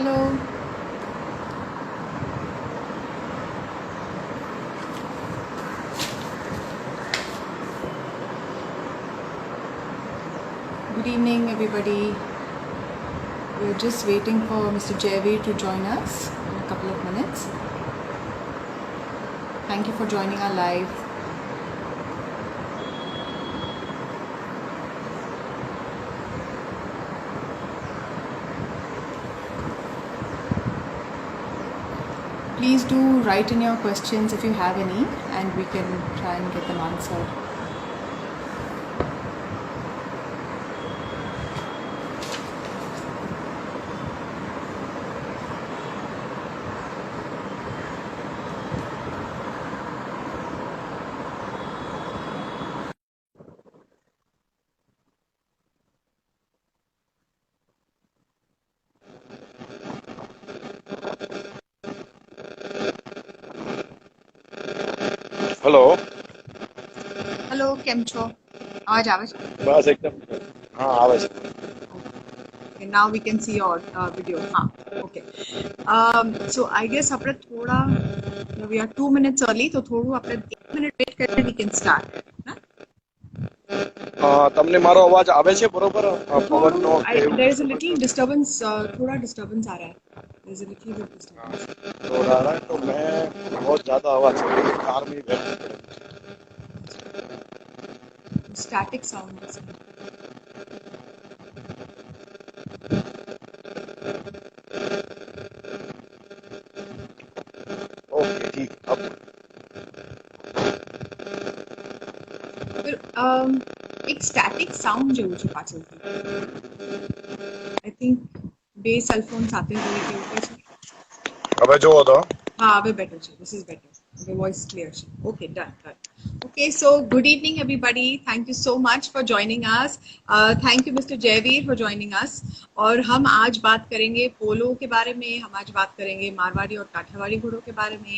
Hello, good evening, everybody. We're just waiting for Mr. Jayveer to join us in a couple of minutes. Thank you for joining our live. Please do write in your questions if you have any, and we can try and get them answered. Hello. Hello, કેમ છો? અવાજ આવે છે? બસ એકદમ હા આવે છે। Okay, now we can see your video. Okay. So I guess આપણે થોડા we are 2 minutes early, તો થોડું આપણે 1 minute wait કરીને we can start. ના? તમને મારો અવાજ આવે છે બરોબર? પવનનો કે એવું there is a disturbance little નથી? disturbance, थोड़ा disturbance आ रहा है. There is a little bit disturbance. तो रहा है तो मैं बहुत ज्यादा आवाज है मेरी कार में ही बैठना पड़ेगा। Static sound is ओके ठीक अब फिर એક સ્ટેટિક સાઉન્ડ જેવું છે પાછળથી. I think બે સેલ ફોન સાથે હોય તેવું કંઈ છે. હવે જોવો તો હવે better છે. This is better. The voice clear છે. Okay, done. Okay, so good evening, everybody. Thank you so much for joining us. Thank you, Mr. Jayveer, for joining us. और हम आज बात करेंगे पोलो के बारे में, हम आज बात करेंगे मारवाड़ी और काठियावाड़ी घोड़ों के बारे में।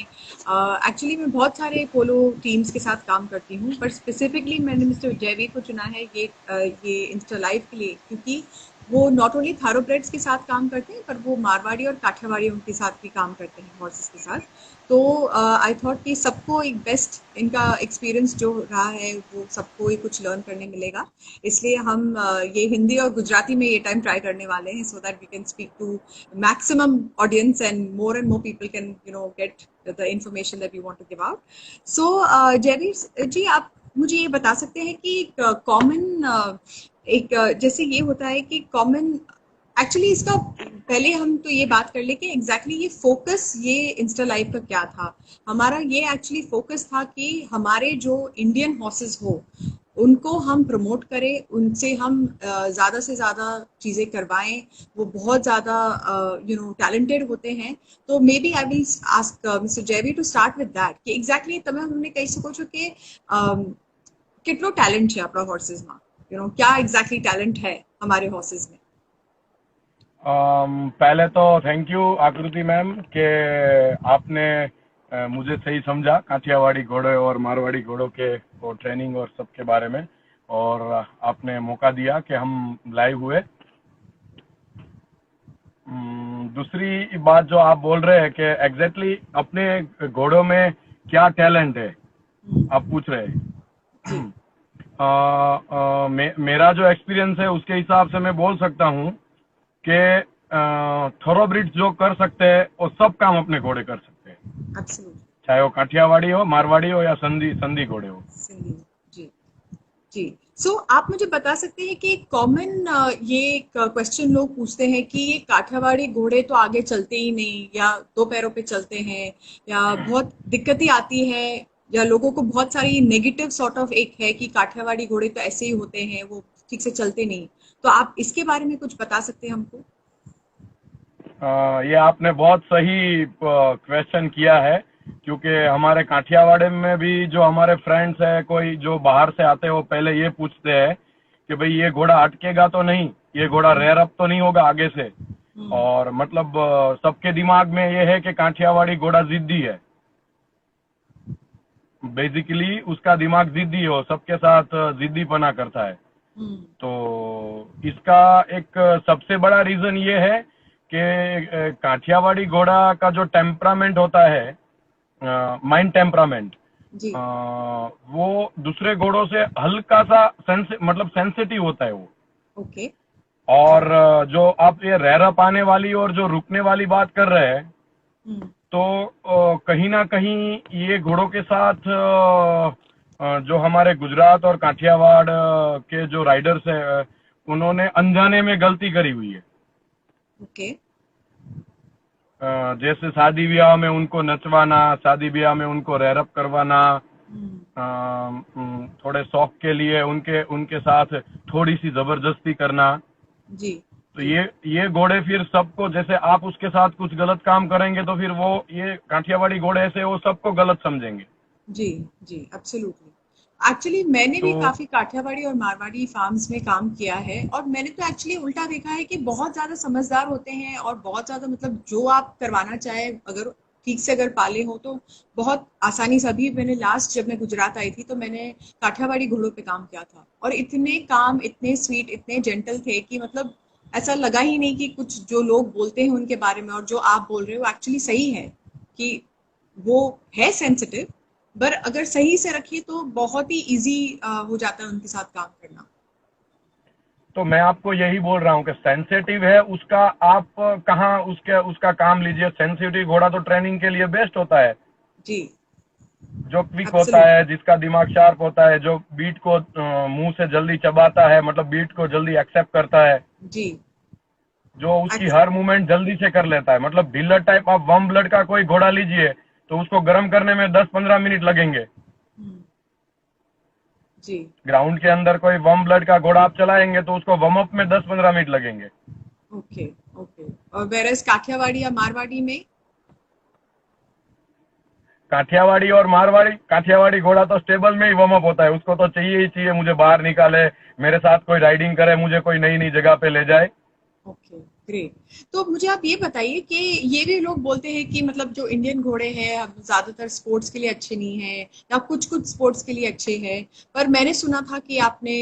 एक्चुअली मैं बहुत सारे पोलो टीम्स के साथ काम करती हूँ, पर स्पेसिफिकली मैंने मिस्टर जयवीर को चुना है ये इंस्टा लाइव के लिए, क्योंकि वो नॉट ओनली थारोब्रेड्स के साथ काम करते हैं, पर वो मारवाड़ी और काठियावाड़ी उनके साथ भी काम करते हैं, हॉर्सेस के साथ। तो आई थॉट कि सबको एक बेस्ट इनका एक्सपीरियंस जो रहा है वो सबको ही कुछ लर्न करने मिलेगा, इसलिए हम ये हिंदी और गुजराती में ये टाइम ट्राई करने वाले हैं, so that we can speak to maximum audience and more people can get the information that we want to give out. So Jaiveer ji, आप मुझे ये बता सकते हैं कि कॉमन जैसे ये होता है कि कॉमन एक्चुअली इसका पहले हम तो ये बात कर ले कि एग्जैक्टली ये फोकस ये इंस्टा लाइव का क्या था। हमारा ये एक्चुअली फोकस था कि हमारे जो इंडियन हॉर्सेस हो उनको हम प्रमोट करें, उनसे हम ज़्यादा से ज़्यादा चीज़ें करवाएं। वो बहुत ज़्यादा टैलेंटेड होते हैं। तो maybe I will ask mister Jaiveer to start with that कि એક્ઝેક્ટલી તમે અમને કહી શકો છો કે કેટલો ટેલેન્ટ છે આપણા હોર્सेसમાં, क्या एग्जैक्टली टैलेंट है हमारे हॉर्सेस में। पहले तो थैंक यू आकृति मैम कि आपने मुझे सही समझा काठियावाड़ी घोड़े और मारवाड़ी घोड़ों के और ट्रेनिंग और सब के बारे में, और आपने मौका दिया कि हम लाइव हुए। दूसरी बात जो आप बोल रहे हैं कि एग्जैक्टली अपने घोड़ों में क्या टैलेंट है आप पूछ रहे हैं। मेरा जो एक्सपीरियंस है उसके हिसाब से मैं बोल सकता हूँ कि थोरोब्रिड्स जो कर सकते हैं वो सब काम अपने घोड़े कर सकते हैं, Absolutely. चाहे वो काठियावाड़ी हो, मारवाड़ी हो या संधी घोड़े हो। सिंधी जी जी। सो आप मुझे बता सकते हैं कि कॉमन ये क्वेश्चन लोग पूछते हैं कि ये काठियावाड़ी घोड़े तो आगे चलते ही नहीं, या दो पैरों पे चलते हैं, या बहुत दिक्कतें आती है, या लोगों को बहुत सारी नेगेटिव सॉर्ट ऑफ एक है कि काठियावाड़ी घोड़े तो ऐसे ही होते हैं, वो ठीक से चलते नहीं। तो आप इसके बारे में कुछ बता सकते हैं हमको। ये आपने बहुत सही क्वेश्चन किया है, क्योंकि हमारे काठियावाड़ में भी जो हमारे फ्रेंड्स है, कोई जो बाहर से आते हैं, वो पहले ये पूछते हैं कि भाई ये घोड़ा अटकेगा तो नहीं, ये घोड़ा रेयर अप तो नहीं होगा आगे से। और मतलब सबके दिमाग में ये है कि काठियावाड़ी घोड़ा जिद्दी है, बेसिकली उसका दिमाग जिद्दी हो, सबके साथ जिद्दीपना करता है। तो इसका एक सबसे बड़ा रीजन ये है कि काठियावाड़ी घोड़ा का जो टेम्परामेंट होता है, माइंड टेम्परामेंट, जी वो दूसरे घोड़ों से हल्का सा मतलब सेंसिटिव होता है वो। ओके और जो आप ये रैरप आने वाली और जो रुकने वाली बात कर रहे हैं, हम्म तो कहीं ना कहीं ये घोड़ों के साथ जो हमारे गुजरात और काठियावाड़ के जो राइडर्स हैं, उन्होंने अनजाने में गलती करी हुई है। ओके जैसे शादी ब्याह में उनको नचवाना, शादी ब्याह में उनको रैरप करवाना, हम्म थोड़े शौक के लिए उनके उनके साथ थोड़ी सी जबरदस्ती करना। जी तो जी ये घोड़े फिर सबको, जैसे आप उसके साथ कुछ गलत काम करेंगे तो फिर वो, ये काठियावाड़ी घोड़े ऐसे वो सबको गलत समझेंगे। जी जी एब्सोल्युटली। एक्चुअली मैंने तो भी काफी काठियावाड़ी और मारवाड़ी फार्म्स में काम किया है, और मैंने तो एक्चुअली उल्टा देखा है कि बहुत ज्यादा समझदार होते हैं, और बहुत ज्यादा मतलब जो आप करवाना चाहे अगर ठीक से अगर पाले हो तो बहुत आसानी से। अभी मैंने लास्ट जब मैं गुजरात आई थी तो मैंने काठियावाड़ी घोड़ों पे काम किया था, और इतने काम, इतने स्वीट, इतने जेंटल थे कि मतलब ऐसा लगा ही नहीं कि कुछ जो लोग बोलते हैं उनके बारे में और जो आप बोल रहे हो एक्चुअली सही है, कि वो है सेंसिटिव, पर अगर सही से रखिए तो बहुत ही इजी हो जाता है उनके साथ काम करना। तो मैं आपको यही बोल रहा हूँ कि सेंसिटिव है उसका, आप कहाँ उसका काम लीजिए। सेंसिटिव घोड़ा तो ट्रेनिंग के लिए बेस्ट होता है, जी जो क्विक होता है, एब्सोल्युटली। जिसका दिमाग शार्प होता है, जो बीट को मुंह से जल्दी चबाता है, मतलब बीट को जल्दी एक्सेप्ट करता है, जी जो उसकी एक्स- हर मूवमेंट जल्दी से कर लेता है। मतलब ढिल्लर टाइप आप वार्म ब्लड का कोई घोड़ा लीजिए तो उसको गर्म करने में 10-15 मिनट लगेंगे। हम्म, जी ग्राउंड के अंदर कोई वार्म ब्लड का घोड़ा आप चलाएंगे तो उसको वार्म अप में 10-15 मिनट लगेंगे। Okay okay. और वेरस काठियावाड़ी या मारवाड़ी में? काठियावाड़ी और मारवाड़ी, काठियावाड़ी घोड़ा तो स्टेबल में ही वार्म अप होता है, उसको तो चाहिए ही चाहिए मुझे बाहर निकाले, मेरे साथ कोई राइडिंग करे, मुझे कोई नई नई जगह पे ले जाए। Okay great. तो मुझे आप ये बताइए कि ये भी लोग बोलते हैं कि मतलब जो इंडियन घोड़े हैं अब ज्यादातर स्पोर्ट्स के लिए अच्छे नहीं है, या कुछ कुछ स्पोर्ट्स के लिए अच्छे हैं, पर मैंने सुना था कि आपने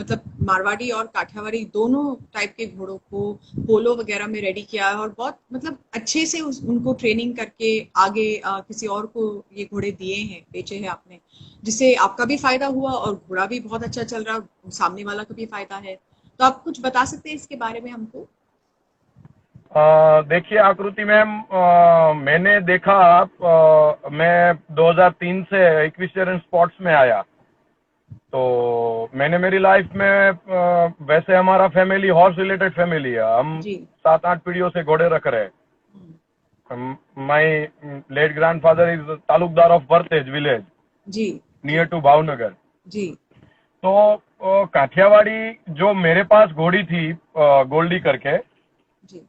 मतलब मारवाड़ी और काठियावाड़ी दोनों टाइप के घोड़ों को पोलो वगैरह में रेडी किया है, और बहुत मतलब अच्छे से उनको ट्रेनिंग करके आगे किसी और को ये घोड़े दिए हैं, बेचे हैं आपने, जिससे आपका भी फायदा हुआ और घोड़ा भी बहुत अच्छा चल रहा, सामने वाला का भी फायदा है। तो आप कुछ बता सकते हैं इसके बारे में हमको? देखिए आकृति मैम, मैंने देखा, मैं 2003 से इक्विस्टेरियन स्पोर्ट्स में आया, तो मैंने मेरी लाइफ में वैसे हमारा फैमिली हॉर्स रिलेटेड फैमिली है, हम जी 7-8 पीढ़ियों से घोड़े रख रहे हम्म, हैं। My late grandfather is talukdar of बर्थेज विलेज जी जी नियर टू भावनगर। जी तो काठियावाड़ी जो मेरे पास घोड़ी थी, गोल्डी करके, जी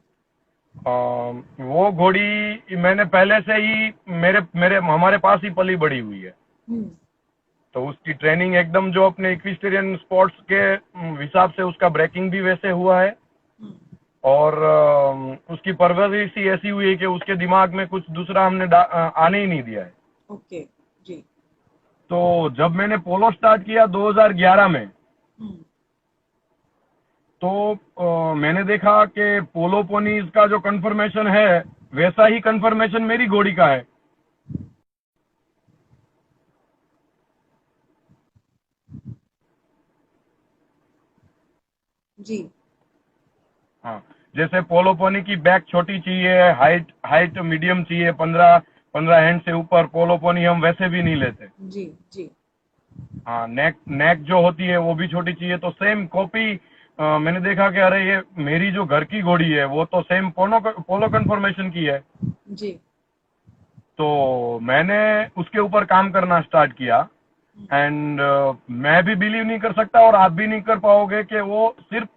वो घोड़ी मैंने पहले से ही मेरे मेरे हमारे पास ही पली बड़ी हुई है। हम्म तो उसकी ट्रेनिंग एकदम जो अपने इक्विस्टेरियन स्पोर्ट्स के हिसाब से, उसका ब्रेकिंग भी वैसे हुआ है, हम्म, और उसकी परवरिश ही ऐसी हुई है कि उसके दिमाग में कुछ दूसरा हमने आने ही नहीं दिया है। ओके जी तो जब मैंने पोलो स्टार्ट किया 2011 में, हम्म तो मैंने देखा कि पोलो पोनीज का जो कंफर्मेशन है वैसा ही कंफर्मेशन मेरी घोड़ी का है। जी हाँ, जैसे पोलो पोनी की बैक छोटी चाहिए, हाइट हाइट मीडियम चाहिए, 15 हैंड से ऊपर पोलो पोनी हम वैसे भी नहीं लेते। जी जी हाँ, नेक नेक जो होती है वो भी छोटी चाहिए। तो सेम कॉपी मैंने देखा कि अरे ये मेरी जो घर की घोड़ी है वो तो सेम पोलो पोलो कन्फर्मेशन की है। जी तो मैंने उसके ऊपर काम करना स्टार्ट किया, हम्म, एंड मैं भी बिलीव नहीं कर सकता और आप भी नहीं कर पाओगे कि वो सिर्फ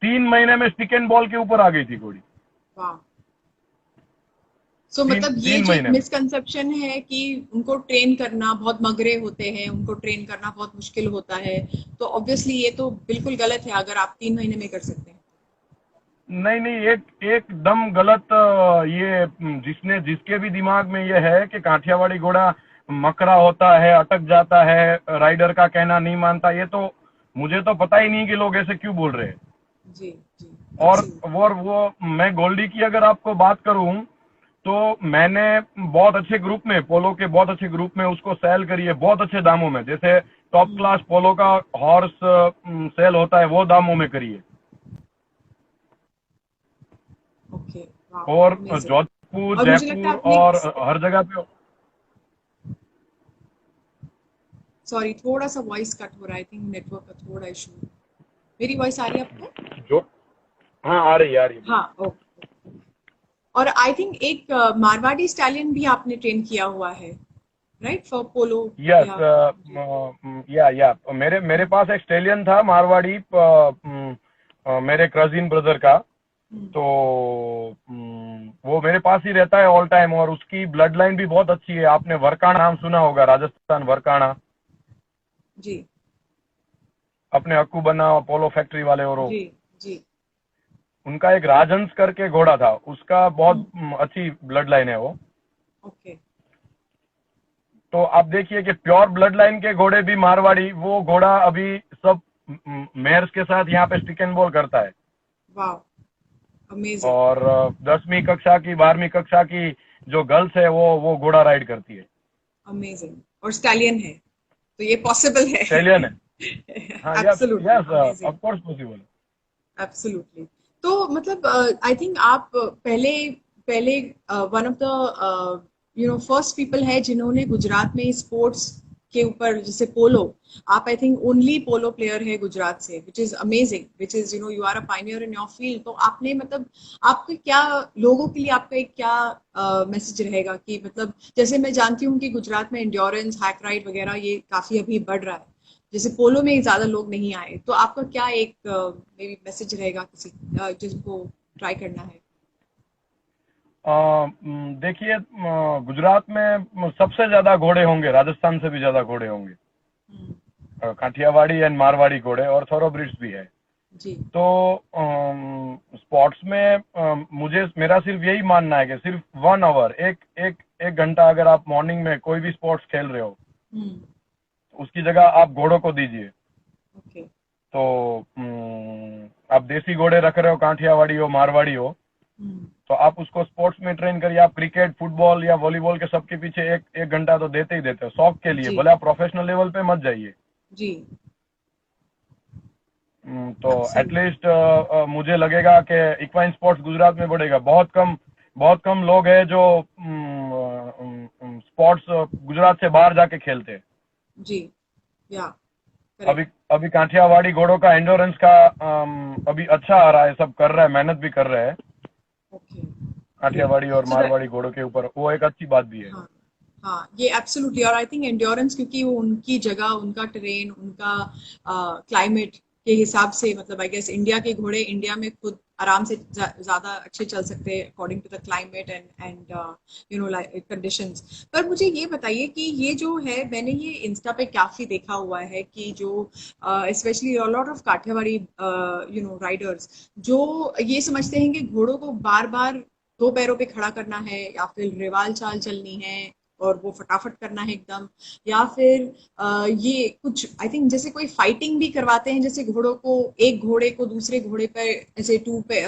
3 महीने में स्टिक एंड बॉल के ऊपर आ गई थी घोड़ी। वाह। सो तीन मतलब ये तीन जो एक महीने में। मिसकंसेप्शन है कि उनको ट्रेन करना बहुत मगरे होते हैं, उनको ट्रेन करना बहुत मुश्किल होता है, तो ऑब्वियसली ये तो बिल्कुल गलत है अगर आप 3 महीने में कर सकते हैं। नहीं नहीं, एकदम गलत। ये जिसने जिसके भी दिमाग में ये है कि काठियावाड़ी घोड़ा मकरा होता है, अटक जाता है, राइडर का कहना नहीं मानता, ये तो मुझे तो पता ही नहीं कि लोग ऐसे क्यों बोल रहे हैं। जी जी और absolutely. वो मैं गोल्डी की अगर आपको बात करूं तो मैंने बहुत अच्छे ग्रुप में, पोलो के बहुत अच्छे ग्रुप में उसको सेल करी है बहुत अच्छे दामों में, जैसे टॉप क्लास पोलो का हॉर्स सेल होता है वो दामों में करी है। ओके, वाओ, और अमेजिंग। जोधपुर, और मुझे लगता है जयपुर आपने, और हर जगह पे सॉरी थोड़ा सा वॉइस कट हो रहा है, आई थिंक नेटवर्क का थोड़ा इशू। मेरी वॉइस आ रही है आपको? जो, हाँ आ रही है, आ रही है। हाँ, ओके। और आई थिंक एक मारवाड़ी स्टैलियन भी आपने ट्रेन किया हुआ है, राइट, फॉर पोलो? यस, या जी। या मेरे मेरे हम्म, पास एक स्टेलियन था मारवाड़ी, मेरे कजिन ब्रदर का। हम्म, तो वो मेरे पास ही रहता है ऑल टाइम, और उसकी ब्लड लाइन भी बहुत अच्छी है। आपने वरकाणा नाम सुना होगा, राजस्थान वरकाणा, जी अपने हक्कू बना पोलो फैक्ट्री वाले, और वो जी जी। उनका एक राजहंस करके घोड़ा था, उसका बहुत हम्म, अच्छी ब्लड लाइन है वो। ओके। तो आप देखिए कि प्योर ब्लड लाइन के घोड़े भी मारवाड़ी, वो घोड़ा अभी सब मेयर्स के साथ यहाँ पे स्टिक एंड बॉल करता है। Wow, amazing. और 10वीं कक्षा की, 12वीं कक्षा की जो गर्ल्स है वो घोड़ा राइड करती है। अमेजिंग, और स्टैलियन है, तो ये पॉसिबल है। स्टेलियन है। हाँ, yes absolutely yes, amazing. Of course possible. Absolutely. तो मतलब आई थिंक आप पहले पहले one of the first people है जिन्होंने गुजरात में स्पोर्ट्स के ऊपर, जैसे पोलो, आप I think only polo player है गुजरात से, which is amazing, which is you are a pioneer in your field. तो आपने मतलब, आपके क्या, लोगों के लिए आपका एक क्या मैसेज रहेगा कि मतलब, जैसे मैं जानती हूँ कि गुजरात में इंड्योरेंस, हैक राइड वगैरह ये काफी अभी बढ़ रहा है, जैसे पोलो में ज्यादा लोग नहीं आए, तो आपका क्या एक मे बी मैसेज रहेगा किसी जिसको ट्राई करना है? देखिए, गुजरात में सबसे ज्यादा घोड़े होंगे, राजस्थान से भी ज्यादा घोड़े होंगे, हम्म, काठियावाड़ी एंड मारवाड़ी घोड़े, और थोरोब्रिड्स भी है। जी तो स्पोर्ट्स में मुझे, मेरा सिर्फ यही मानना है कि सिर्फ 1 आवर, एक घंटा अगर आप मॉर्निंग में कोई भी स्पोर्ट्स खेल रहे हो, हम्म, तो उसकी जगह आप घोड़ों को दीजिए। ओके, तो आप देसी घोड़े रख रहे हो, काठियावाड़ी हो, मारवाड़ी हो, हम्म, तो आप उसको स्पोर्ट्स में ट्रेन करिए। आप क्रिकेट, फुटबॉल या वॉलीबॉल के सबके पीछे एक एक घंटा तो देते ही देते हो, शौक के लिए, जी भले आप प्रोफेशनल लेवल पे मत जाइए। जी, तो एब्सोल्युटली। एटलीस्ट मुझे लगेगा कि इक्वाइन स्पोर्ट्स गुजरात में बढ़ेगा। बहुत कम लोग हैं जो स्पोर्ट्स गुजरात से बाहर जाके खेलते हैं। जी, या अभी करेक्ट। अभी काठियावाड़ी घोड़ों का एंडोरेंस का अभी अच्छा आ रहा है, सब कर रहा है, मेहनत भी कर रहे हैं ओके, ग्रेट। काठियावाड़ी और सो दैट, मारवाड़ी घोड़ों के ऊपर, वो एक अच्छी बात भी है। हाँ हाँ, ये एब्सोल्युटली। और आई थिंक एंड्योरेंस, क्योंकि वो उनकी जगह, उनका ट्रेन, उनका क्लाइमेट के हिसाब से, मतलब आई गेस इंडिया के घोड़े इंडिया में खुद आराम से ज्यादा अच्छे चल सकते हैं according to the climate and conditions. पर मुझे ये बताइए कि ये जो है, मैंने ये इंस्टा पे काफी देखा हुआ है कि जो specially lot of Kathiawadi riders जो ये समझते हैं कि घोड़ों को बार बार दो पैरों पे खड़ा करना है, या फिर रिवाल चाल चलनी है और वो फटाफट करना है एकदम, या फिर ये कुछ आई थिंक जैसे कोई फाइटिंग भी करवाते हैं, जैसे घोड़ों को, एक घोड़े को दूसरे घोड़े पर ऐसे टू पे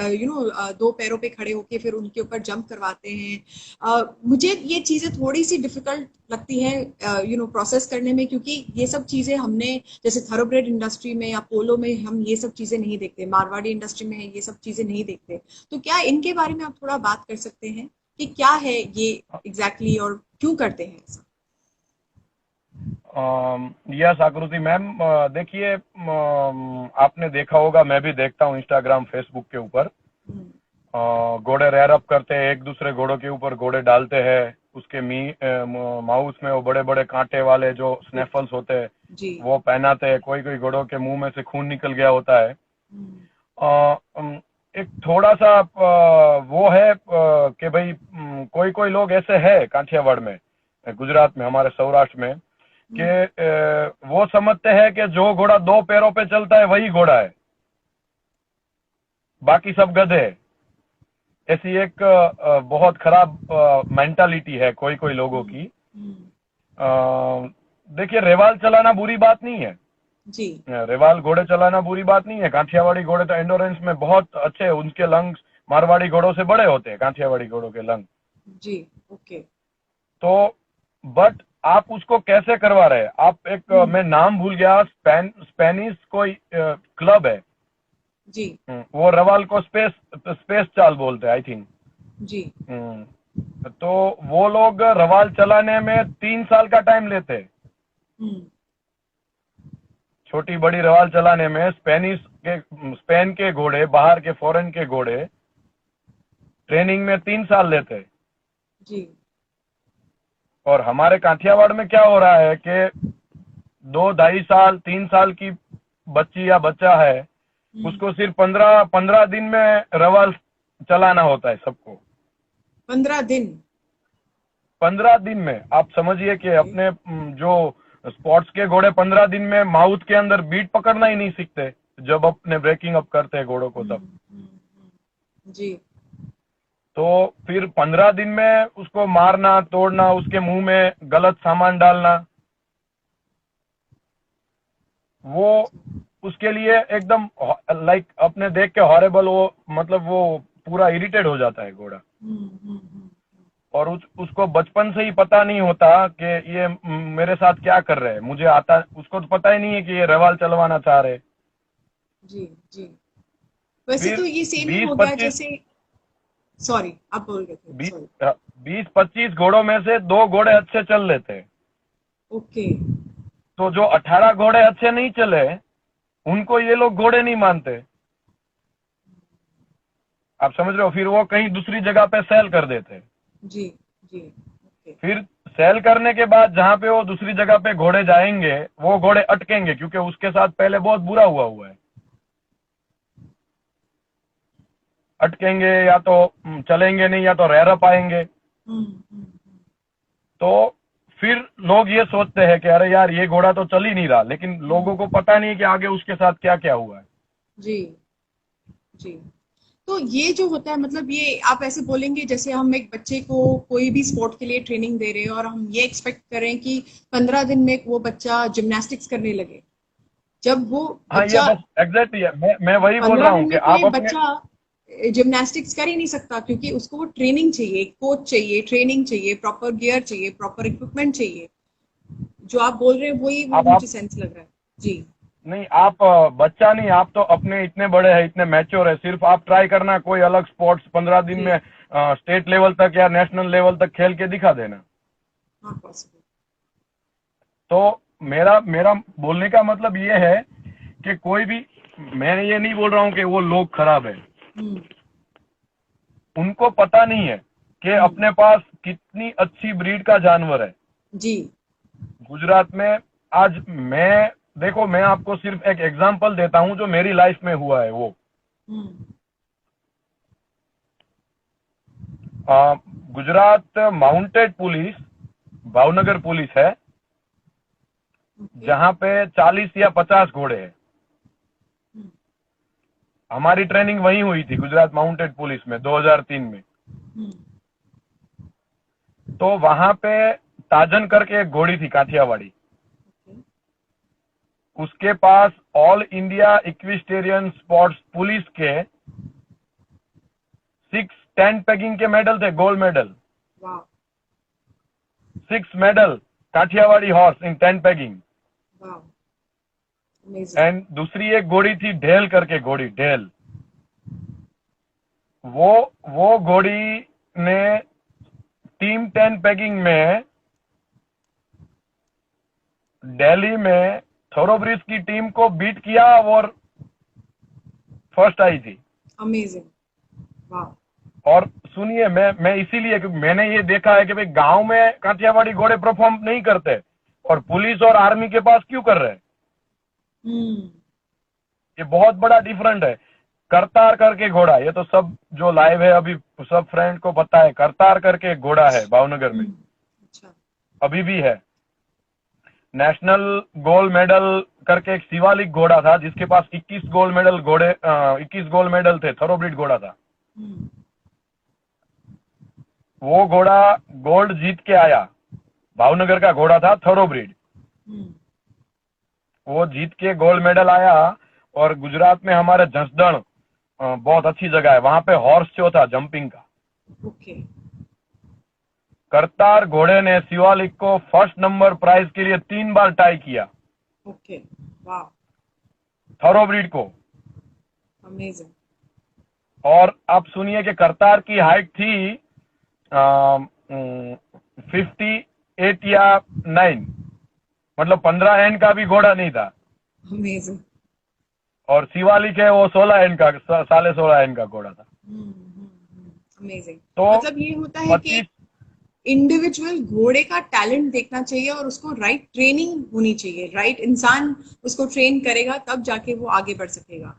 दो पैरों पे खड़े होके फिर उनके ऊपर जंप करवाते हैं। मुझे ये चीजें थोड़ी सी डिफिकल्ट लगती है प्रोसेस करने में, क्योंकि ये सब चीजें हमने, जैसे थरोब्रेड इंडस्ट्री में या पोलो में हम ये सब चीजें नहीं देखते, मारवाड़ी इंडस्ट्री में ये सब चीजें नहीं देखते। तो क्या इनके बारे में आप थोड़ा बात कर सकते हैं कि क्या है ये एग्जैक्टली exactly, और क्यों करते हैं ऐसा? यस आकृति मैम, देखिए, आपने देखा होगा, मैं भी देखता हूँ इंस्टाग्राम, फेसबुक के ऊपर हम्म, घोड़े रेयर अप करते हैं, एक दूसरे घोड़ों के ऊपर घोड़े डालते हैं, उसके माउस में वो बड़े बड़े कांटे वाले जो स्नेफल्स होते हैं जी। वो पहनाते हैं। कोई कोई घोड़ों के मुंह में से खून निकल गया होता है। हम्म, एक थोड़ा सा वो है कि भाई, कोई कोई लोग ऐसे हैं काठियावाड़ में, गुजरात में, हमारे सौराष्ट्र में, कि हम्म, वो समझते हैं कि जो घोड़ा दो पैरों पे चलता है वही घोड़ा है, बाकी सब गधे हैं। ऐसी एक बहुत खराब मेंटालिटी है कोई कोई लोगों हम्म, की। हम्म, देखिए, रेवाल चलाना बुरी बात नहीं है, जी रेवाल घोड़े चलाना बुरी बात नहीं है, काठियावाड़ी घोड़े तो एंडोरेंस में बहुत अच्छे हैं, उनके लंग्स मारवाड़ी घोड़ों से बड़े होते हैं, काठियावाड़ी घोड़ों के लंग। जी ओके। तो बट आप उसको कैसे करवा रहे हैं आप? एक मैं नाम भूल गया, स्पेनिश कोई क्लब है। जी वो रवाल को स्पेस स्पेस चाल बोलते हैं आई थिंक। जी तो वो लोग रवाल चलाने में 3 साल का टाइम लेते हैं। हम्म छोटी बड़ी रवाल चलाने में स्पेन के घोड़े, बाहर के फॉरेन के घोड़े ट्रेनिंग में 3 साल लेते हैं। जी और हमारे काठियावाड़ में क्या हो रहा है कि 2 ढाई साल 3 साल की बच्ची या बच्चा है, उसको सिर्फ 15 दिन में रवाल चलाना होता है सबको। 15 दिन? 15 दिन में आप समझिए कि अपने जो स्पोर्ट्स के घोड़े 15 दिन में माउथ के अंदर बीट पकड़ना ही नहीं सीखते जब अपने ब्रेकिंग अप करते हैं घोड़ों को तब। जी तो फिर 15 दिन में उसको मारना तोड़ना, उसके मुंह में गलत सामान डालना, वो उसके लिए एकदम लाइक अपने देख के हॉरेबल, वो मतलब वो पूरा इरिटेट हो जाता है घोड़ा। और उसको बचपन से ही पता नहीं होता कि ये मेरे साथ क्या कर रहे हैं, मुझे आता, उसको तो पता ही नहीं है कि ये रवाल चलवाना चाह रहे। जी जी। वैसे फिर तो ये सेम ही बीस हो गया पच्चीस जैसे, सॉरी आप बोल रहे थे, बीस सॉरी। 20-25 घोड़ों में से 2 घोड़े अच्छे चल लेते हैं। ओके। तो जो 18 घोड़े अच्छे नहीं चले, उनको ये लोग घोड़े नहीं मानते। आप समझ रहे हो? फिर वो कहीं दूसरी जगह पे सेल कर देते हैं। जी जी ओके। फिर सेल करने के बाद जहाँ पे वो दूसरी जगह पे घोड़े जाएंगे, वो घोड़े अटकेंगे क्योंकि उसके साथ पहले बहुत बुरा हुआ है। अटकेंगे या तो चलेंगे नहीं, या तो रह पाएंगे। तो फिर लोग ये सोचते हैं कि अरे यार ये घोड़ा तो चल ही नहीं रहा, लेकिन लोगों को पता नहीं कि आगे उसके साथ क्या क्या हुआ है। जी जी। तो ये जो होता है, मतलब ये आप ऐसे बोलेंगे जैसे हम एक बच्चे को कोई भी स्पोर्ट के लिए ट्रेनिंग दे रहे हैं और हम ये एक्सपेक्ट करें कि 15 दिन में वो बच्चा जिम्नास्टिक्स करने लगे। जब वो हाँ, ये बच्चा बस एग्जैक्टली है, मैं वही बोल पंद्रह रहा हूँ दिन कि में कोई आप अपने बच्चा जिम्नास्टिक्स कर ही नहीं सकता, क्योंकि उसको वो ट्रेनिंग चाहिए, कोच चाहिए, ट्रेनिंग चाहिए, प्रॉपर गियर चाहिए, प्रॉपर इक्विपमेंट चाहिए। जो आप बोल रहे हैं वही वो आप मुझे सेंस लग रहा है। जी नहीं, आप बच्चा नहीं, आप तो अपने इतने बड़े हैं, इतने मैच्योर है, सिर्फ आप ट्राई करना कोई अलग स्पोर्ट्स 15 दिन जी। में स्टेट लेवल तक या नेशनल लेवल तक खेल के दिखा देना। Not possible. तो मेरा मेरा बोलने का मतलब ये है कि कोई भी, मैं ये नहीं बोल रहा हूँ कि वो लोग खराब है, उनको पता नहीं है कि अपने पास कितनी अच्छी ब्रीड का जानवर है जी गुजरात में। आज मैं, देखो मैं आपको सिर्फ एक एग्जांपल देता हूँ जो मेरी लाइफ में हुआ है। वो Gujarat mounted police, Bhavnagar police है, जहाँ पे 40 या 50 घोड़े हैं। हमारी ट्रेनिंग वहीं हुई थी गुजरात माउंटेड पुलिस में 2003 में। तो वहां पे ताजन करके एक घोड़ी थी काठियावाड़ी, उसके पास all India equestrian sports police के 6 10 पेगिंग के मेडल थे, gold medal. 6 medal, Kathiawadi horse in 10 pegging. And दूसरी एक घोड़ी थी ढेल करके, घोड़ी ढेल, वो घोड़ी ने टीम 10 पेगिंग में दिल्ली में थोरोब्रिज की टीम को बीट किया और फर्स्ट आई थी। अमेजिंग। वाह। और सुनिए, मैं इसीलिए, क्योंकि मैंने ये देखा है कि भाई गांव में काठियावाड़ी घोड़े परफॉर्म नहीं करते और पुलिस और आर्मी के पास क्यों कर रहे हैं। ये बहुत बड़ा डिफरेंट है। करतार करके घोड़ा, ये तो सब जो लाइव है अभी सब फ्रेंड को पता है, करतार करके एक घोड़ा है भावनगर में, अच्छा। अभी भी है। नेशनल गोल्ड मेडल करके एक शिवालिक घोड़ा था जिसके पास 21 गोल्ड मेडल 21 गोल्ड मेडल थे, थोरोब्रिड घोड़ा था। वो घोड़ा गोल्ड जीत के आया, भावनगर का घोड़ा था, थोरोब्रिड। वो जीत के गोल्ड मेडल आया। और गुजरात में हमारे जसदण बहुत अच्छी जगह है, वहां पे हॉर्स शो था जंपिंग का। ओके करतार घोड़े ने शिवालिक को फर्स्ट नंबर प्राइज के लिए 3 बार टाई किया, ओके वाह थोरोब्रीड को। अमेजिंग और आप सुनिए कि करतार की हाइट थी 58 या 9, मतलब 15 एंड का भी घोड़ा नहीं था। अमेजिंग और शिवालिक है वो 16 एंड का, 16.5 एंड का घोड़ा था। अमेजिंग तो मतलब ये होता है कि 25 इंडिविजुअल घोड़े का टैलेंट देखना चाहिए और उसको राइट ट्रेनिंग होनी चाहिए, राइट इंसान उसको ट्रेन करेगा तब जाके वो आगे बढ़ सकेगा।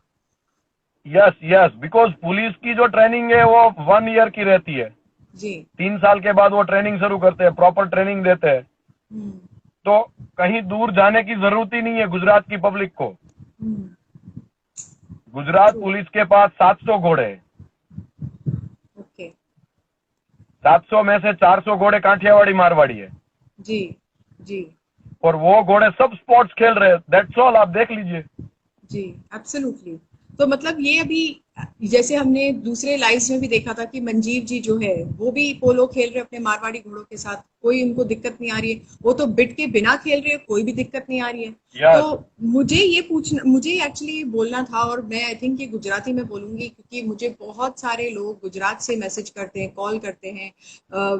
यस यस, बिकॉज पुलिस की जो ट्रेनिंग है वो 1 ईयर की रहती है। जी 3 साल के बाद वो ट्रेनिंग शुरू करते हैं, प्रॉपर ट्रेनिंग देते हैं। हम्म तो कहीं दूर जाने की जरूरत ही नहीं है गुजरात की पब्लिक को। हम्म गुजरात ट्रू पुलिस के पास 700 घोड़े हैं। ओके 700 में से 400 घोड़े काठियावाड़ी मारवाड़ी है। जी जी और वो घोड़े सब स्पोर्ट्स खेल रहे हैं, दैट्स ऑल, आप देख लीजिए। जी एब्सोल्युटली। तो मतलब ये अभी जैसे हमने दूसरे लाइव्स में भी देखा था कि मंजीव जी जो है वो भी पोलो खेल रहे अपने मारवाड़ी घोड़ों के साथ, कोई उनको दिक्कत नहीं आ रही है, वो तो बिट के बिना खेल रहे हैं, कोई भी दिक्कत नहीं आ रही है। यस तो मुझे एक्चुअली बोलना था और मैं आई थिंक ये गुजराती में बोलूंगी क्योंकि मुझे बहुत सारे लोग गुजरात से मैसेज करते हैं, कॉल करते हैं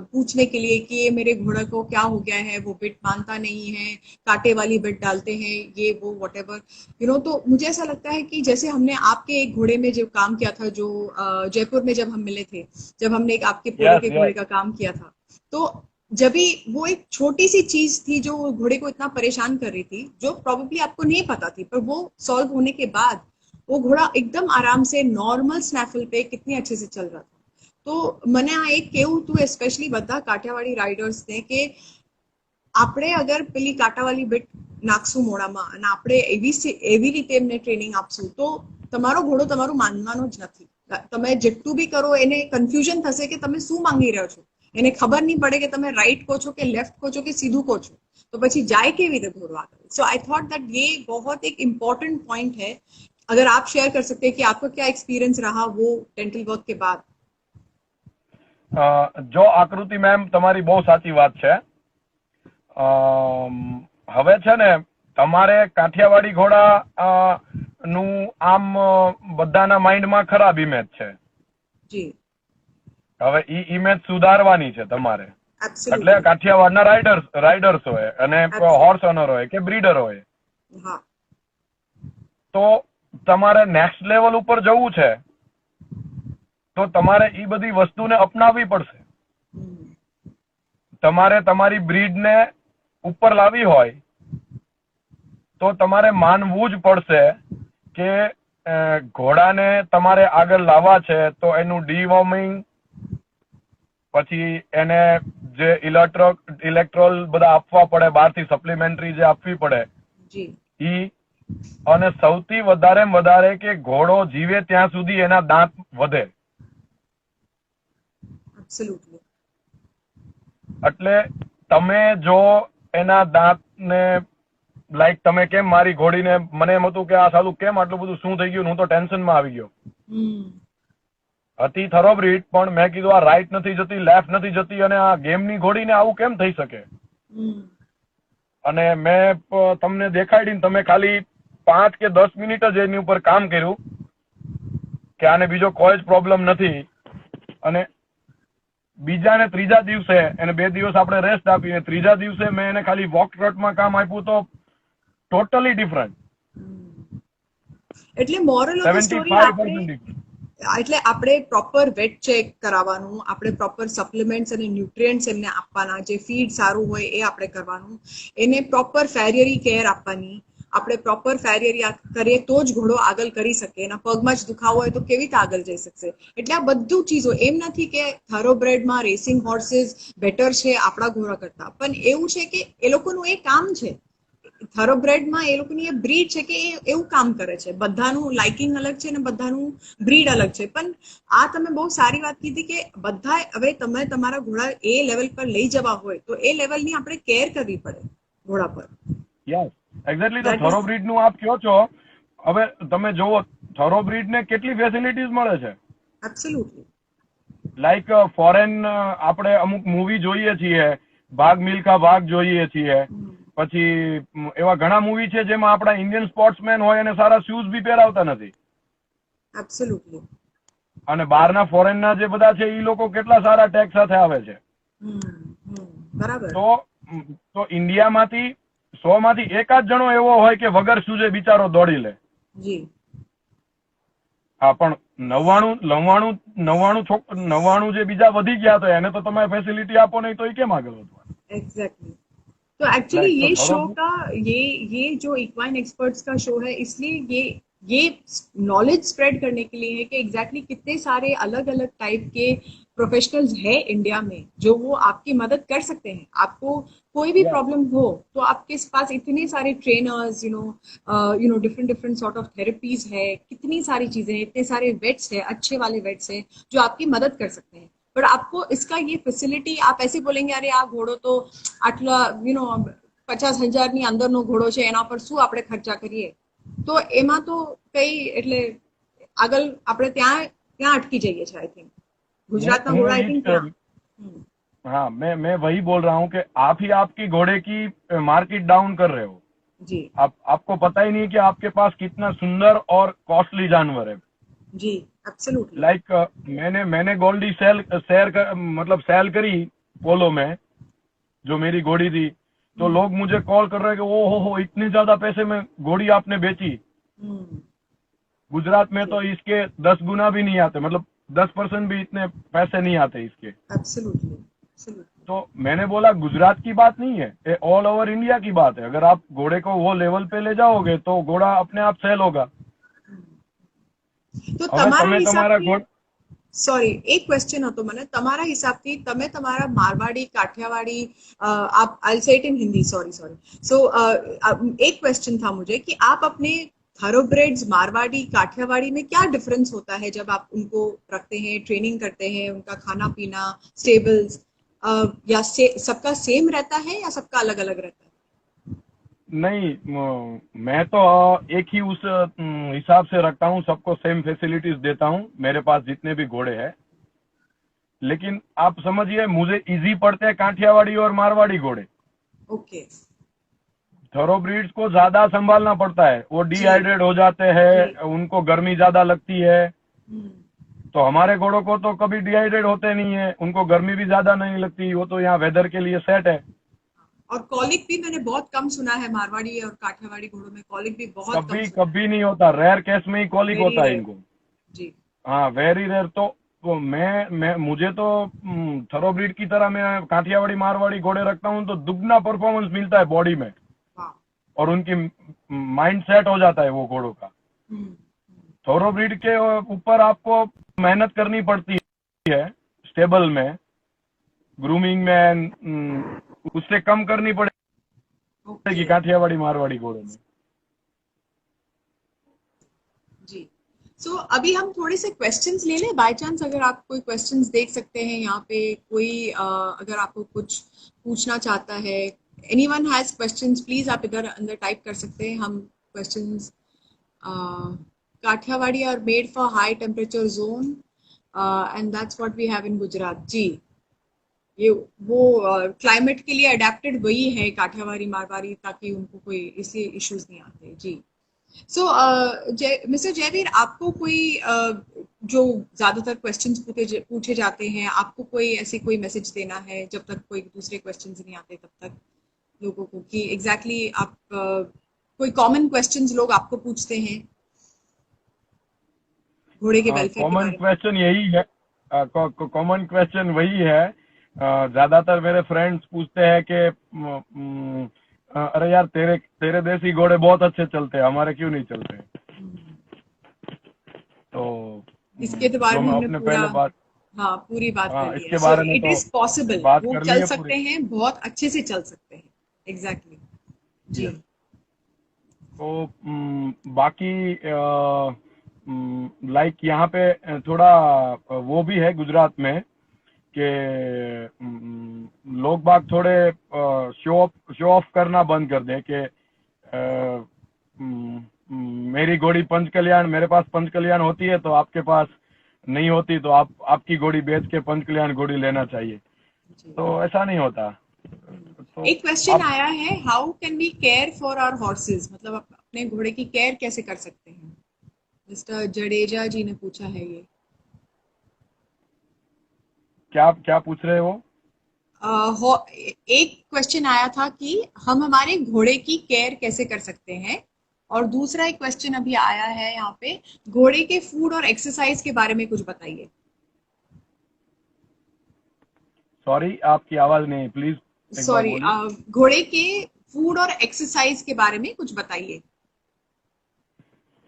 पूछने के लिए कि ये मेरे घोड़ा को क्या हो गया है, वो बिट मानता नहीं है, कांटे वाली बिट डालते हैं, ये वो व्हाटएवर तो मुझे ऐसा लगता है कि जैसे हमने आपके एक घोड़े में जो काम किया था, जो जयपुर में जब हम मिले थे, जब हमने एक आपके पोलो यस के घोड़े यस का काम किया था, तो जब भी वो एक छोटी सी चीज थी जो घोड़े को इतना परेशान कर रही थी, जो प्रोबेबली आपको नहीं पता थी, पर वो सॉल्व होने के बाद वो घोड़ा एकदम आराम से नॉर्मल स्नैफल पे कितने अच्छे से चल रहा था। तो मैंने आ एक केવું તું સ્પેશિયલી બધા કાઠિયાવાડી રાઇડર્સ ને કે આપણે અગર પેલી કાંટાવાળી બીટ નાખશું મોડામાં અને આપણે એવી રીતે એમને ટ્રેનિંગ આપશું તો તમારો ઘોડો તમારું માનવાનો જ નથી। તમે જેટલું બી કરો એને કન્ફ્યુઝન થશે કે તમે શું માંગી રહ્યો છો, એને ખબર નહીં પડે કે તમે રાઈટ કહો છો કે લેફ્ટ કહો છો કે સીધું કહો છો, તો પછી જાય કેવી રીતે ઘોડો આગળ। सो आई थॉट दैट ये बहुत एक इम्पोर्टेंट पॉइंट है, अगर आप शेयर कर सकते हैं कि आपका क्या एक्सपीरियंस रहा वो डेंटल वर्क के बाद। જો આકૃતિ મેમ તમારી બહુ સાચી વાત છે। હવે છે ને તમારે કાઠિયાવાડી ઘોડા નું આમ બધાના માઇન્ડમાં ખરાબ ઇમેજ છે। जी હવે ઈ ઇમેજ સુધારવાની છે તમારે। એટલે एब्सोल्युटली કાઠિયાવાડના રાઇડર્સ હોય અને હોર્સ ઓનર હોય કે બ્રીડર હોય, हाँ તો તમારે નેક્સ્ટ લેવલ ઉપર જવું છે તો તમારે ઈ બધી વસ્તુને અપનાવવી પડશે। તમારે તમારી બ્રીડને ઉપર લાવી હોય તો તમારે માનવું જ પડશે કે ઘોડાને તમારે આગળ લાવવા છે તો એનું ડીવોર્મિંગ, પછી એને જે ઇલેક્ટ્રોલ બધા આપવા પડે બહારથી, સપ્લિમેન્ટરી જે આપવી પડે जी ઈ, અને સૌથી વધારે કે ઘોડો જીવે ત્યાં સુધી એના દાંત વધે। एब्सोल्युटली એટલે તમે જો એના દાંતને લાઈક તમે કેમ મારી ઘોડીને, મને એમ હતું કે આ સાલું કેમ આટલું બધું શું થઈ ગયું, હું તો ટેન્શનમાં આવી ગયો। હતી થરોબ્રીડ પણ મેં કીધું આ રાઈટ નથી જતી, લેફ્ટ નથી જતી, અને આ ગેમની ઘોડીને આવું કેમ થઈ શકે। અને મેં તમને દેખાડીને તમે ખાલી 5 કે 10 મિનિટ જ એની ઉપર કામ કર્યું કે આને બીજો કોઈ જ પ્રોબ્લેમ નથી। અને બીજા ને ત્રીજા દિવસે એને 2 દિવસ આપણે રેસ્ટ આપી, ત્રીજા દિવસે મેં એને ખાલી વોક ટ્રોટમાં કામ આપ્યું તો ટોટલી ડિફરન્ટ, એટલે moral of the story 75% different. એટલે આપણે પ્રોપર વેટ ચેક કરાવવાનું, આપણે પ્રોપર સપ્લિમેન્ટ્સ અને ન્યુટ્રિયન્ટ્સ એમને આપવાના, જે ફીડ સારું હોય એ આપણે કરવાનું, એને પ્રોપર ફેરિયરી કેર આપવાની, આપણે પ્રોપર ફેરિયરી કરીએ તો જ ઘોડો આગળ કરી શકે, એના પગમાં જ દુખાવો હોય તો કેવી રીતે આગળ જઈ શકશે। એટલે આ બધું ચીજો એમ નથી કે થારોબ્રેડમાં રેસિંગ હોર્सेस બેટર છે આપણા ઘોડા કરતા, પણ એવું છે કે એ લોકોનું એ કામ છે, થારોબ્રેડમાં એ લોકોની એ બ્રીડ છે કે એ એવું કામ કરે છે। બધાનું લાઇકિંગ અલગ છે ને બધાનું બ્રીડ અલગ છે, પણ આ તમે બહુ સારી વાત કીધી કે બધા હવે તમે તમારા ઘોડા એ લેવલ પર લઈ જવા હોય તો એ લેવલની આપણે કેર કરવી પડે ઘોડા પર। યસ એક્ઝેક્ટલી તો That is થોરોબ્રીડ નું આપ કહો છો, હવે તમે જોવો થોરોબ્રીડ ને કેટલી ફેસિલિટીઝ મળે છે. absolutely. લાઈક ફોરેન આપણે અમુક મૂવી જોઈએ છીએ, ભાગ મિલ્ખા ભાગ જોઈએ છીએ, પછી એવા ઘણા મૂવી છે જેમાં આપણા ઇન્ડિયન સ્પોર્ટ્સમેન હોય અને સારા શૂઝ બી પહેરાવતા નથી. Absolutely. અને બહારના ફોરેનના જે બધા છે એ લોકો કેટલા સારા ટેગ સાથે આવે છે. બરાબર. તો ઇન્ડિયામાંથી 100 માંથી એકાદ જણો એવો હોય કે વગર શૂઝે બિચારો દોડી લે. જી. હા, પણ 99 જે બીજા વધી ગયા તો એને તો તમે ફેસિલિટી આપો નહીં તો એ કેમ આગળ વધવા. एग्जैक्टली. तो एक्चुअली ये शो का ये जो इक्वाइन एक्सपर्ट्स का शो है, इसलिए ये नॉलेज स्प्रेड करने के लिए है कि एग्जैक्टली कितने सारे अलग अलग टाइप के प्रोफेशनल्स है इंडिया में जो वो आपकी मदद कर सकते हैं. आपको कोई भी प्रॉब्लम हो तो आपके पास इतने सारे trainers, you know different sort of therapies है, कितनी सारी चीजें हैं, इतने सारे वेट्स है, अच्छे वाले वेट्स है जो आपकी मदद कर सकते हैं. बट आपको इसका ये फैसिलिटी, आप ऐसे बोलेंगे अरे आ घोड़ो तो आटला 50,000 ની અંદરનો ઘોડો છે, એના પર શું આપણે ખર્ચા કરીએ, તો એમાં તો કઈ એટલે આગળ આપણે ત્યાં અટકી જઈએ છે. आई थिंक गुजरात में घोड़ा आई थिंक. हाँ, मैं वही बोल रहा हूँ कि आप ही आपकी घोड़े की मार्केट डाउन कर रहे हो जी. आपको पता ही नहीं कि आपके पास कितना सुंदर और कॉस्टली जानवर है जी. एब्सोल्युटली. लाइक मैंने गोल्डी सेल करी पोलो में, जो मेरी घोड़ी थी, तो लोग मुझे कॉल कर रहे हैं कि ओ हो इतने ज्यादा पैसे में घोड़ी आपने बेची. गुजरात में तो इसके 10 गुना भी नहीं आते, मतलब 10% भी इतने पैसे नहीं आते इसके. एब्सोल्युटली. तो मैंने बोला गुजरात की बात नहीं है, ये ऑल ओवर इंडिया की बात है. अगर आप घोड़े को वो लेवल पे ले जाओगे तो घोड़ा अपने आप सेल होगा. તો તમારા હિસાબથી, સોરી એક ક્વેશ્ચન હતો મને, તમારા હિસાબથી તમે તમારા મારવાડી કાઠિયાવાડી, आप आई से इट इन हिंदी, सॉरी. सो एक क्वेश्चन था मुझे कि आप अपने थारोब्रेड्स मारवाड़ी काठियावाड़ी में क्या डिफरेंस होता है जब आप उनको रखते हैं, ट्रेनिंग करते हैं, उनका खाना पीना, स्टेबल्स, या सबका सेम रहता है या सबका अलग अलग रहता है? नहीं, मैं तो एक ही उस हिसाब से रखता हूँ, सबको सेम फैसिलिटीज देता हूँ मेरे पास जितने भी घोड़े हैं. लेकिन आप समझिए मुझे इजी पड़ते हैं काठियावाड़ी और मारवाड़ी घोड़े. ओके. थोरोब्रीड्स को ज्यादा संभालना पड़ता है, वो डिहाइड्रेट हो जाते हैं, उनको गर्मी ज्यादा लगती है. तो हमारे घोड़ों को तो कभी डिहाइड्रेट होते नहीं है, उनको गर्मी भी ज्यादा नहीं लगती, वो तो यहाँ वेदर के लिए सेट है. और कॉलिक भी मैंने बहुत कम सुना है, मारवाड़ी और काठियावाड़ी घोड़ों में कॉलिक भी बहुत कभी नहीं होता, रेयर केस में ही कॉलिक होता है इनको. जी. हाँ, वेरी रेयर. तो मैं मुझे तो थोरोब्रीड की तरह मैं काठियावाड़ी मारवाड़ी घोड़े रखता हूँ तो दुगना परफॉर्मेंस मिलता है बॉडी में, और उनकी माइंड सेट हो जाता है वो घोड़ों का. थोरोब्रीड के ऊपर आपको मेहनत करनी पड़ती है, स्टेबल में, ग्रूमिंग में उससे कम करनी पड़ेगी काठियावाड़ी मारवाड़ी घोड़ों में. जी. सो अभी हम थोड़े से क्वेश्चंस ले लें, बाय चांस अगर आप कोई क्वेश्चंस देख सकते हैं यहाँ पे, कोई अगर आपको कुछ पूछना चाहता है, एनीवन हैज क्वेश्चंस, प्लीज आप इधर अंदर टाइप कर सकते हैं. हम questions, Kathiawadi are made for high temperature zone and that's what we have in Gujarat. जी, ये वो क्लाइमेट के लिए अडेप्टेड वही है काठियावाड़ी मारवाड़ी, ताकि उनको कोई इसलिए इश्यूज नहीं आते. जी. सो मिस्टर जयवीर, आपको कोई जो ज्यादातर क्वेश्चंस पूछे जाते हैं, आपको कोई ऐसे कोई मैसेज देना है जब तक कोई दूसरे क्वेश्चंस नहीं आते तब तक लोगों को, कि एग्जैक्टली आप कोई कॉमन क्वेश्चंस लोग आपको पूछते हैं घोड़े के वेलफेयर के बारे में? कॉमन क्वेश्चन यही है, कॉमन क्वेश्चन वही है. ज्यादातर मेरे फ्रेंड्स पूछते हैं कि अरे यार तेरे देसी घोड़े बहुत अच्छे चलते हैं, हमारे क्यों नहीं चलते. तो इसके बारे में हमने पहले बात, हाँ, पूरी बात कर ली इसके बारे में इट इज पॉसिबल, वो चल सकते हैं, बहुत अच्छे से चल सकते हैं. एग्जैक्टली. जी. तो बाकी लाइक यहाँ पे थोड़ा वो भी है गुजरात में कि लोग बाग थोड़े शो ऑफ करना बंद कर दें कि मेरी घोड़ी पंचकल्याण, मेरे पास पंचकल्याण होती है तो आपके पास नहीं होती, तो आपकी घोड़ी बेच के पंचकल्याण घोड़ी लेना चाहिए, जी। तो ऐसा नहीं होता। तो एक क्वेश्चन आप आया है, how can we care for our horses, मतलब अपने घोड़े की केयर कैसे कर सकते हैं? मिस्टर जडेजा जी ने पूछा है ये। क्या क्या पूछ रहे हो? एक क्वेश्चन आया था कि हम हमारे घोड़े की केयर कैसे कर सकते हैं, और दूसरा एक क्वेश्चन अभी आया है यहाँ पे, घोड़े के फूड और एक्सरसाइज के बारे में कुछ बताइए। सॉरी, आपकी आवाज नहीं, प्लीज एक बार सॉरी, बोलिए। घोड़े के फूड और एक्सरसाइज के बारे में कुछ बताइए।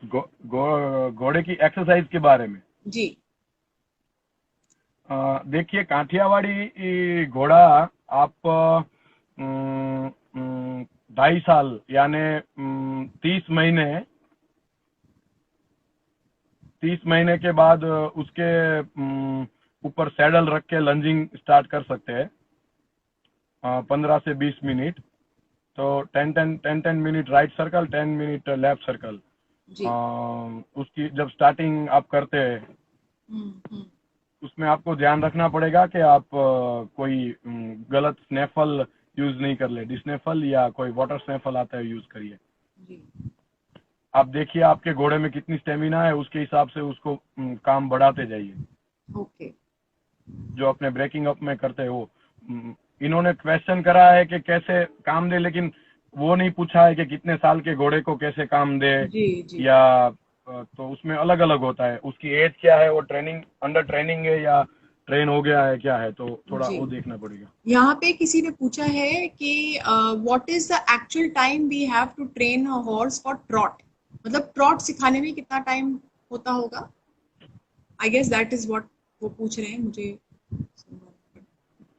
घोड़े की एक्सरसाइज के बारे में। जी। देखिए, काठियावाड़ी घोड़ा आप 2.5 साल यानी 30 महीने, 30 महीने के बाद उसके ऊपर सैडल रख के लंजिंग स्टार्ट कर सकते हैं, 15 से 20 मिनट। तो 10 minute right circle, 10 minute left circle. जी। उसकी जब स्टार्टिंग आप करते हैं, हम्म। उसमें आपको ध्यान रखना पड़ेगा कि आप कोई गलत स्नैफल यूज नहीं कर ले, डिस्नेफल या कोई वाटर स्नैफल आता है यूज करिए। जी। आप देखिए आपके घोड़े में कितनी स्टेमिना है, उसके हिसाब से उसको काम बढ़ाते जाइए। ओके। जो अपने ब्रेकिंग अप में करते हैं वो, इन्होंने क्वेश्चन करा है कि कैसे काम दे, लेकिन वो नहीं पूछा है कि कितने साल के घोड़े को कैसे काम दे, जी। जी। या तो उसमें अलग अलग होता है, उसकी एज क्या है, वो ट्रेनिंग अंडर ट्रेनिंग है या ट्रेन हो गया है क्या है, तो थोड़ा जी। वो देखना पड़ेगा। यहाँ पे किसी ने पूछा है कि what is the actual time we have to train a horse for trot, मतलब ट्रॉट सिखाने में कितना टाइम होता होगा? I guess that is what वो पूछ रहे हैं मुझे।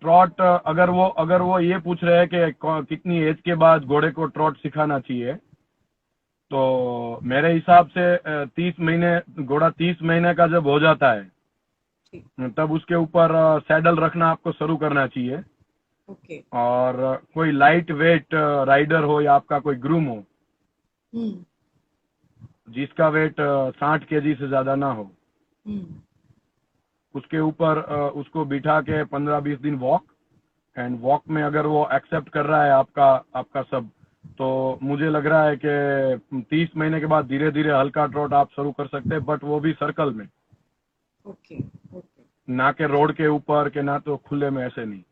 ट्रॉट, अगर वो ये पूछ रहे हैं कि कितनी एज के बाद घोड़े को ट्रॉट सिखाना चाहिए, तो मेरे हिसाब से 30 महीने, घोड़ा 30 महीने का जब हो जाता है, ठीक। तब उसके ऊपर सैडल रखना आपको शुरू करना चाहिए। ओके। और कोई लाइट वेट राइडर हो या आपका कोई ग्रूम हो, हम्म। जिसका वेट 60 kg से ज्यादा ना हो, हम्म। उसके ऊपर उसको बिठा के 15-20 दिन वॉक, एंड वॉक में अगर वो एक्सेप्ट कर रहा है आपका आपका सब, तो मुझे लग रहा है कि 30 महीने के बाद धीरे धीरे हल्का ट्रॉट आप शुरू कर सकते हैं, बट वो भी सर्कल में, ओके। ओके। ना के रोड के ऊपर के, ना तो खुले में, ऐसे नहीं।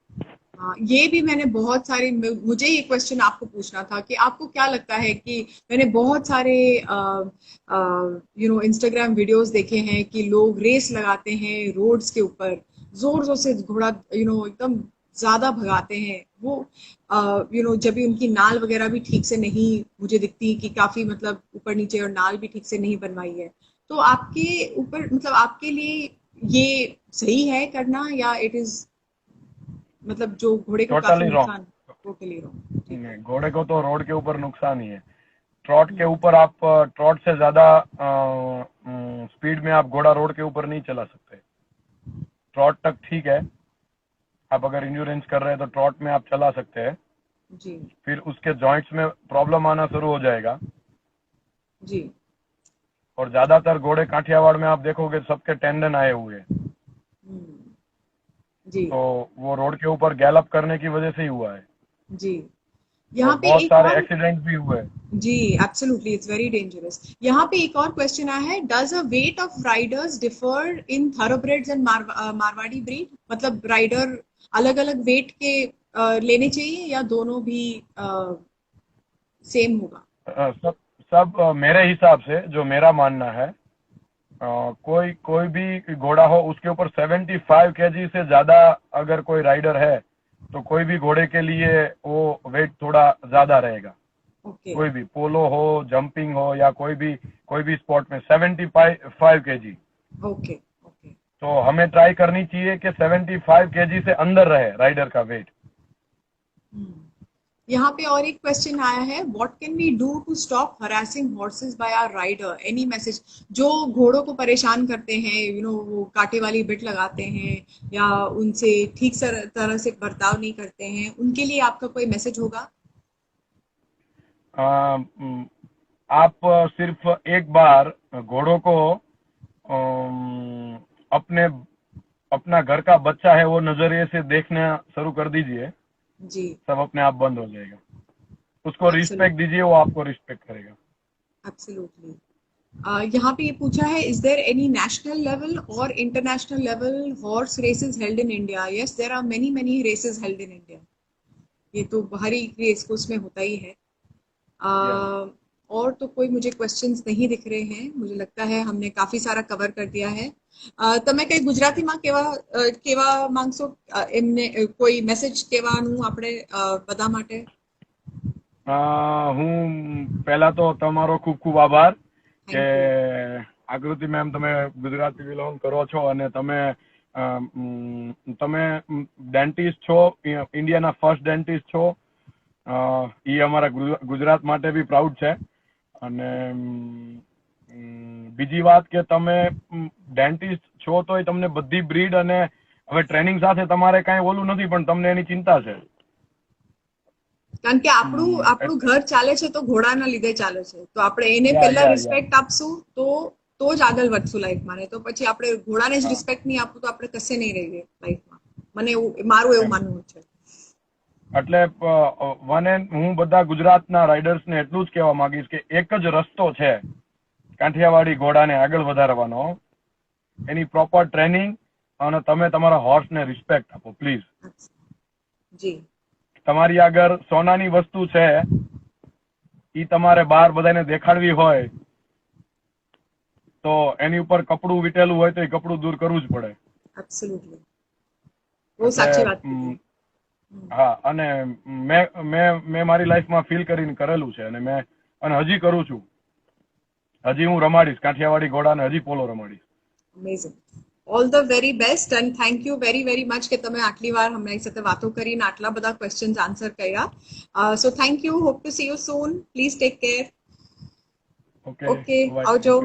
हाँ, ये भी मैंने बहुत सारे, मुझे ये क्वेश्चन आपको पूछना था कि आपको क्या लगता है कि मैंने बहुत सारे इंस्टाग्राम वीडियोस देखे हैं कि लोग रेस लगाते हैं रोड्स के ऊपर, जोर जोर से घोड़ा एकदम ज्यादा भगाते हैं, वो जब भी उनकी नाल वगैरह भी ठीक से नहीं मुझे दिखती, कि काफी मतलब ऊपर नीचे और नाल भी ठीक से नहीं बनवाई है, तो आपके ऊपर मतलब आपके लिए ये सही है करना, या इट इज मतलब जो घोड़े को काफी टोटली रॉन्ग। नुकसान? टोटली रॉन्ग, ठीक है। घोड़े को तो रोड के ऊपर नुकसान ही है। ट्रॉट के हम्म। ऊपर आप ट्रॉट से ज्यादा स्पीड में आप घोड़ा रोड के ऊपर नहीं चला सकते। ट्रॉट तक ठीक है, आप अगर इंड्योरेंस कर रहे हैं तो ट्रॉट में आप चला सकते हैं, जी। फिर उसके जॉइंट्स में प्रॉब्लम आना शुरू हो जाएगा। जी। और ज्यादातर घोड़े काठियावाड़ में आप देखोगे सबके टेंडन आए हुए हैं, हम्म। जी। तो वो रोड के ऊपर गैलअप करने की वजह से ही हुआ है। जी। यहाँ और पे बहुत एक सारे और, एक्सीडेंट भी हुए हैं। जी एब्सोल्युटली इट्स वेरी डेंजरस। यहाँ पे एक और क्वेश्चन आया है, does a weight of riders differ in thoroughbreds and Marwari breed, मतलब राइडर अलग अलग वेट के लेने चाहिए या दोनों भी सेम होगा? सब सब मेरे हिसाब से, जो मेरा मानना है, कोई कोई भी घोड़ा हो उसके ऊपर 75 kg से ज्यादा अगर कोई राइडर है, तो कोई भी घोड़े के लिए वो वेट थोड़ा ज्यादा रहेगा। ओके। कोई भी पोलो हो, जंपिंग हो, या कोई भी स्पोर्ट में 75 kg। ओके। ओके। तो हमें ट्राई करनी चाहिए कि 75 kg से अंदर रहे राइडर का वेट। यहाँ पे और एक क्वेश्चन आया है, what can we do to stop harassing horses by our rider, any message? जो घोड़ों को परेशान करते हैं, वो कांटे वाली बिट लगाते हैं या उनसे ठीक तरह से बर्ताव नहीं करते हैं, उनके लिए आपका कोई मैसेज होगा? आप सिर्फ एक बार घोड़ों को अपना घर का बच्चा है वो नजरिए से देखना शुरू कर दीजिए, जी, सब अपने आप बंद हो जाएगा। उसको रिस्पेक्ट दीजिए, वो आपको रिस्पेक्ट करेगा। एब्सोल्युटली। यहाँ पे ये पूछा है, is there any national level or international level horse races held in India? Yes, there are many many races held in India. ये तो हर एक रेस को उसमें होता ही है। और तो कोई मुझे क्वेश्चंस नहीं दिख रहे हैं, मुझे लगता है हमने काफी सारा कवर कर दिया है। તમે કઈ ગુજરાતીમાં કેવા માંગશો? એમને કોઈ મેસેજ કહેવાનું આપણે બધા માટે? હું પહેલા તો તમારો ખૂબ ખૂબ આભાર કે Thank you. આકૃતિ મેમ તમે ગુજરાતી બિલોંગ કરો છો અને તમે ડેન્ટિસ્ટ છો, ઇન્ડિયાના ફર્સ્ટ ડેન્ટિસ્ટ છો, એ અમારા ગુજરાત માટે બી પ્રાઉડ છે। અને બીજી વાત કે તમે ડેન્ટિસ્ટ છો તો તમને બધી બ્રીડ અને હવે ટ્રેનિંગ સાથે તમારે કાંઈ ઓલું નથી, પણ તમને એની ચિંતા છે। કારણ કે આપણું ઘર ચાલે છે તો ઘોડાના લીધે ચાલે છે, તો આપણે એને પહેલા રિસ્પેક્ટ આપશું તો જ આગળ વધશું લાઈફમાં, ને તો પછી આપણે ઘોડાને જ રિસ્પેક્ટ નહીં આપવું તો આપણે કશે નહીં રહીએ લાઈફમાં। મારું એવું માનવું છે। એટલે હું બધા ગુજરાતના રાઇડર્સને એટલું જ કહેવા માંગીશ કે એક જ રસ્તો છે કાઠિયાવાડી ઘોડાને આગળ વધારવાનો, એની પ્રોપર ટ્રેનિંગ અને તમે તમારા હોર્સને રિસ્પેક્ટ આપો પ્લીઝ। જી, તમારી આગળ સોનાની વસ્તુ છે, ઈ તમારે બહાર બધાને દેખાડવી હોય તો એની ઉપર કપડું વીટેલું હોય તો એ કપડું દૂર કરવું જ પડે। એબ્સોલ્યુટલી, બહુ સાચી વાત કીધી। હા, અને મેં મારી લાઈફમાં ફીલ કરીને કરેલું છે અને હજી કરું છું। હજી હું રમાડીશ કાઠિયાવાડી ઘોડાને, હજી પોલો રમાડીશ। Amazing, all the very best and thank you very very much કે તમે આટલી વાર અમારી સાથે વાતો કરીને આટલા બધા ક્વેશ્ચન્સ આન્સર કર્યા। So thank you, hope to see you soon, please take care. Okay, આવજો।